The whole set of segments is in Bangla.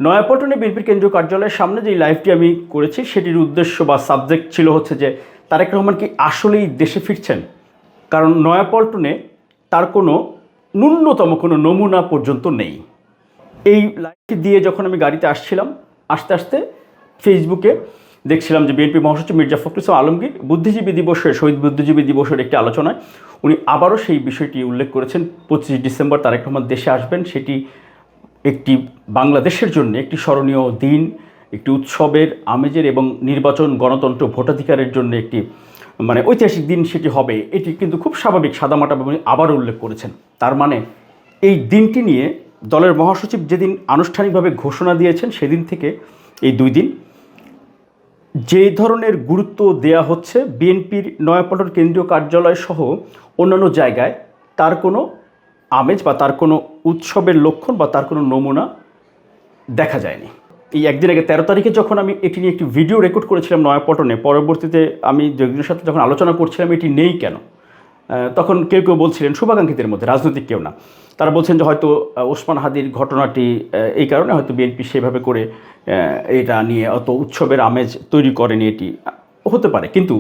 নয়াপল্টনে বিএনপির কেন্দ্রীয় কার্যালয়ের সামনে যে লাইভটি আমি করেছি সেটির উদ্দেশ্য বা সাবজেক্ট ছিল হচ্ছে যে তারেক রহমান কি আসলেই দেশে ফিরছেন। কারণ নয়াপল্টনে তার কোনো ন্যূনতম কোনো নমুনা পর্যন্ত নেই। এই লাইভটি দিয়ে যখন আমি গাড়িতে আসছিলাম, আস্তে আস্তে ফেসবুকে দেখছিলাম যে বিএনপি মহাসচিব মির্জা ফখরুল ইসলাম আলমগীর বুদ্ধিজীবী দিবসের শহীদ বুদ্ধিজীবী দিবসের একটি আলোচনায় উনি আবারও সেই বিষয়টি উল্লেখ করেছেন। 25 ডিসেম্বর তারেক রহমান দেশে আসবেন, সেটি একটি বাংলাদেশের জন্য একটি স্মরণীয় দিন, একটি উৎসবের আমেজের এবং নির্বাচন গণতন্ত্র ভোটাধিকারের জন্য একটি ঐতিহাসিক দিন সেটি হবে। এটি কিন্তু খুব স্বাভাবিক, সাদামাটাভাবে আবারও উল্লেখ করেছেন। তার মানে এই দিনটি নিয়ে দলের মহাসচিব যেদিন আনুষ্ঠানিকভাবে ঘোষণা দিয়েছেন সেদিন থেকে এই 2 দিন যে ধরনের গুরুত্ব দেয়া হচ্ছে বিএনপির নয়াপল্টন কেন্দ্রীয় কার্যালয় সহ অন্যান্য জায়গায়, তার কোনো আমেজ বা তার কোনো উৎসবের লক্ষণ বা তার কোনো নমুনা দেখা যায়নি। এই একদিন আগে 13 তারিখে যখন আমি এটি নিয়ে একটি ভিডিও রেকর্ড করেছিলাম নয়াপল্টনে, পরবর্তীতে আমি জগদীশের সাথে যখন আলোচনা করছিলাম এটি নেই কেন, তখন কেউ কেউ বলছিলেন, শুভাকাঙ্ক্ষীদের মধ্যে, রাজনৈতিক কেউ না, তারা বলছেন যে হয়তো ওসমান হাদির ঘটনাটি এই কারণে হয়তো বিএনপি সেভাবে করে এটা নিয়ে অত উৎসবের আমেজ তৈরি করেনি। এটি হতে পারে, কিন্তু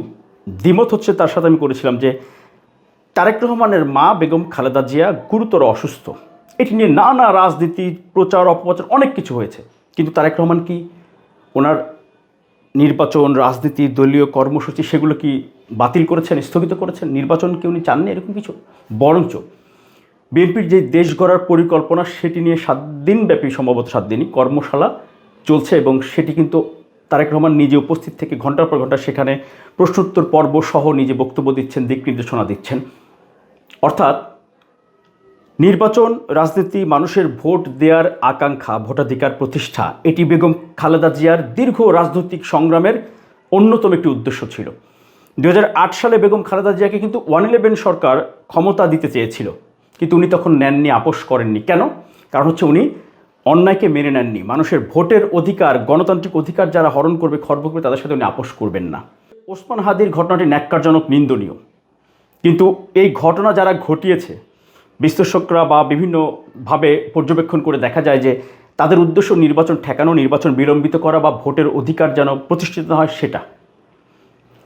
দ্বিমত হচ্ছে তার সাথে আমি করেছিলাম যে তারেক রহমানের মা বেগম খালেদা জিয়া গুরুতর অসুস্থ। এটি নিয়ে নানা রাজনীতি, প্রচার অপপ্রচার অনেক কিছু হয়েছে, কিন্তু তারেক রহমান কি ওনার নির্বাচন, রাজনীতি, দলীয় কর্মসূচি সেগুলো কি বাতিল করেছেন, স্থগিত করেছেন? নির্বাচন কি উনি চাননি এরকম কিছু? বরঞ্চ বিএনপির যে দেশ গড়ার পরিকল্পনা সেটি নিয়ে 7 দিনব্যাপী, সম্ভবত 7 দিনই কর্মশালা চলছে এবং সেটি কিন্তু তারেক রহমান নিজে উপস্থিত থেকে ঘন্টার পর ঘন্টা সেখানে প্রশ্নোত্তর পর্ব সহ নিজে বক্তব্য দিচ্ছেন, দিক নির্দেশনা দিচ্ছেন। অর্থাৎ নির্বাচন, রাজনীতি, মানুষের ভোট দেওয়ার আকাঙ্ক্ষা, ভোটাধিকার প্রতিষ্ঠা, এটি বেগম খালেদা জিয়ার দীর্ঘ রাজনৈতিক সংগ্রামের অন্যতম একটি উদ্দেশ্য ছিল। 2008 সালে বেগম খালেদা জিয়াকে কিন্তু 111 সরকার ক্ষমতা দিতে চেয়েছিল, কিন্তু উনি তখন নেননি, আপোষ করেননি। কেন? কারণ হচ্ছে উনি অন্যায়কে মেনে নেননি। মানুষের ভোটের অধিকার, গণতান্ত্রিক অধিকার যারা হরণ করবে, খর্ব করবে, তাদের সাথে উনি আপোষ করবেন না। ওসমান হাদির ঘটনাটি ন্যাক্কারজনক, নিন্দনীয়, কিন্তু এই ঘটনা যারা ঘটিয়েছে, বিশ্লেষকরা বা বিভিন্নভাবে পর্যবেক্ষণ করে দেখা যায় যে তাদের উদ্দেশ্য নির্বাচন ঠেকানো, নির্বাচন বিলম্বিত করা বা ভোটের অধিকার যেন প্রতিষ্ঠিত হয় সেটা।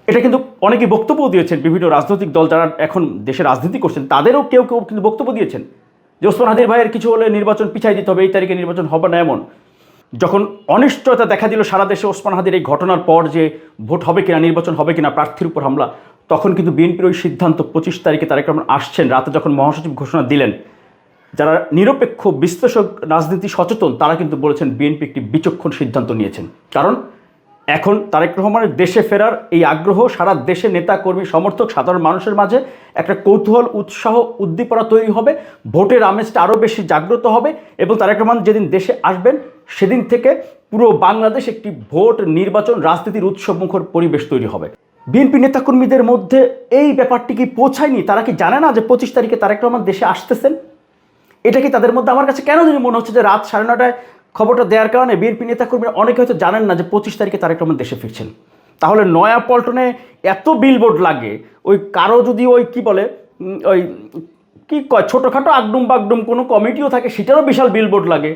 এটা কিন্তু অনেকে বক্তব্য দিয়েছেন, বিভিন্ন রাজনৈতিক দল যারা এখন দেশে রাজনীতি করছেন তাদেরও কেউ কেউ কিন্তু বক্তব্য দিয়েছেন যে ওসমান হাদির ভাইয়ের কিছু হলে নির্বাচন পিছাই দিতে হবে, এই তারিখে নির্বাচন হবে না। এমন যখন অনিশ্চয়তা দেখা দিল সারা দেশে ওসমান হাদির এই ঘটনার পর যে ভোট হবে কিনা, নির্বাচন হবে কিনা, প্রার্থীর উপর হামলা, তখন কিন্তু বিএনপির ওই সিদ্ধান্ত 25 তারিখে তারেক রহমান আসছেন রাতে যখন মহাসচিব ঘোষণা দিলেন, যারা নিরপেক্ষ বিশ্লেষক, রাজনীতি সচেতন, তারা কিন্তু বলেছেন বিএনপি একটি বিচক্ষণ সিদ্ধান্ত নিয়েছেন। কারণ এখন তারেক রহমানের দেশে ফেরার এই আগ্রহ সারা দেশে নেতা কর্মী, সমর্থক, সাধারণ মানুষের মাঝে একটা কৌতূহল, উৎসাহ, উদ্দীপনা তৈরি হবে, ভোটের আমেজটা আরও বেশি জাগ্রত হবে এবং তারেক রহমান যেদিন দেশে আসবেন সেদিন থেকে পুরো বাংলাদেশ একটি ভোট, নির্বাচন, রাজনীতির উৎসবমুখর পরিবেশ তৈরি হবে। বিএনপি নেতাকর্মীদের মধ্যে এই ব্যাপারটি কি পৌঁছায়নি? তারা কি জানে না যে 25 তারিখে তারেক রহমান দেশে আসতেছেন? এটা কি তাদের মধ্যে, আমার কাছে কেন জানি মনে হচ্ছে যে রাত 9:30টায় খবরটা দেওয়ার কারণে বিএনপি নেতাকর্মীরা অনেকে হয়তো জানেন না যে 25 তারিখে তারেক রহমান দেশে ফিরছেন। তাহলে নয়াপল্টনে এত বিলবোর্ড লাগে, ওই কারো যদি ওই কি বলে, ওই কি কয়, ছোটোখাটো আগডুম বাগডুম কোনো কমিটিও থাকে, সেটারও বিশাল বিলবোর্ড লাগে।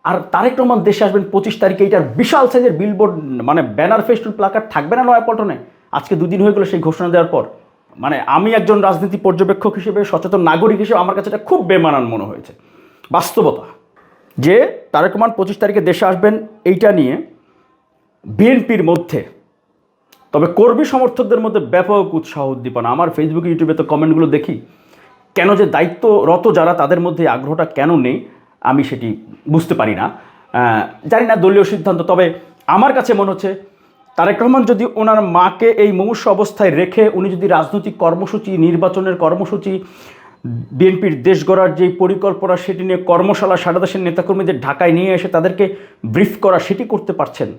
আর তারেক রহমান দেশে আসবেন 25 তারিখে, এইটার বিশাল সাইজের বিলবোর্ড, ব্যানার, ফেস্টুন, প্লাকার্ড থাকবে না নয়াপল্টনে? আজকে 2 দিন হয়ে গেলো সেই ঘোষণা দেওয়ার পর। আমি একজন রাজনীতি পর্যবেক্ষক হিসেবে, সচেতন নাগরিক হিসেবে আমার কাছে এটা খুব বেমানান মনে হয়েছে। বাস্তবতা যে তারেক রহমান 25 তারিখে দেশে আসবেন, এইটা নিয়ে বিএনপির মধ্যে, তবে কর্মী সমর্থকদের মধ্যে ব্যাপক উৎসাহ, উদ্দীপনা। আমার ফেসবুকে, ইউটিউবে তো কমেন্টগুলো দেখি, কেন যে দায়িত্বরত যারা, তাদের মধ্যে আগ্রহটা কেন নেই আমি সেটি বুঝতে পারি না। জানি না দলীয় সিদ্ধান্ত, তবে আমার কাছে মনে হচ্ছে তারেক রহমান যদি ওনার মাকে এই মুমূর্ষু অবস্থায় রেখে উনি যদি রাজনৈতিক কর্মসূচি, নির্বাচনের কর্মসূচি, বিএনপির দেশ গড়ার যেই পরিকল্পনা সেটি নিয়ে কর্মশালা, সারা দেশের নেতাকর্মীদের ঢাকায় নিয়ে এসে তাদেরকে ব্রিফ করা, সেটি করতে পারছেন,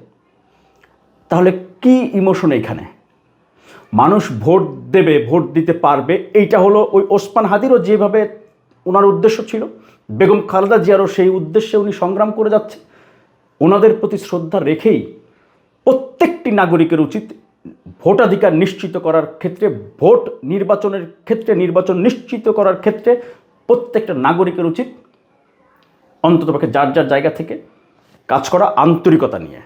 তাহলে কি ইমোশন এইখানে? মানুষ ভোট দেবে, ভোট দিতে পারবে, এইটা হলো ওই ওসমান হাদিরও যেভাবে ওনার উদ্দেশ্য ছিল, বেগম খালেদা জিয়ারও সেই উদ্দেশ্যে উনি সংগ্রাম করে যাচ্ছে। ওনাদের প্রতি শ্রদ্ধা রেখেই প্রত্যেকটি নাগরিকের উচিত ভোটাধিকার নিশ্চিত করার ক্ষেত্রে, ভোট নির্বাচনের ক্ষেত্রে, নির্বাচন নিশ্চিত করার ক্ষেত্রে প্রত্যেকটা নাগরিকের উচিত অন্ততপক্ষে যার যার জায়গা থেকে কাজ করা আন্তরিকতা নিয়ে।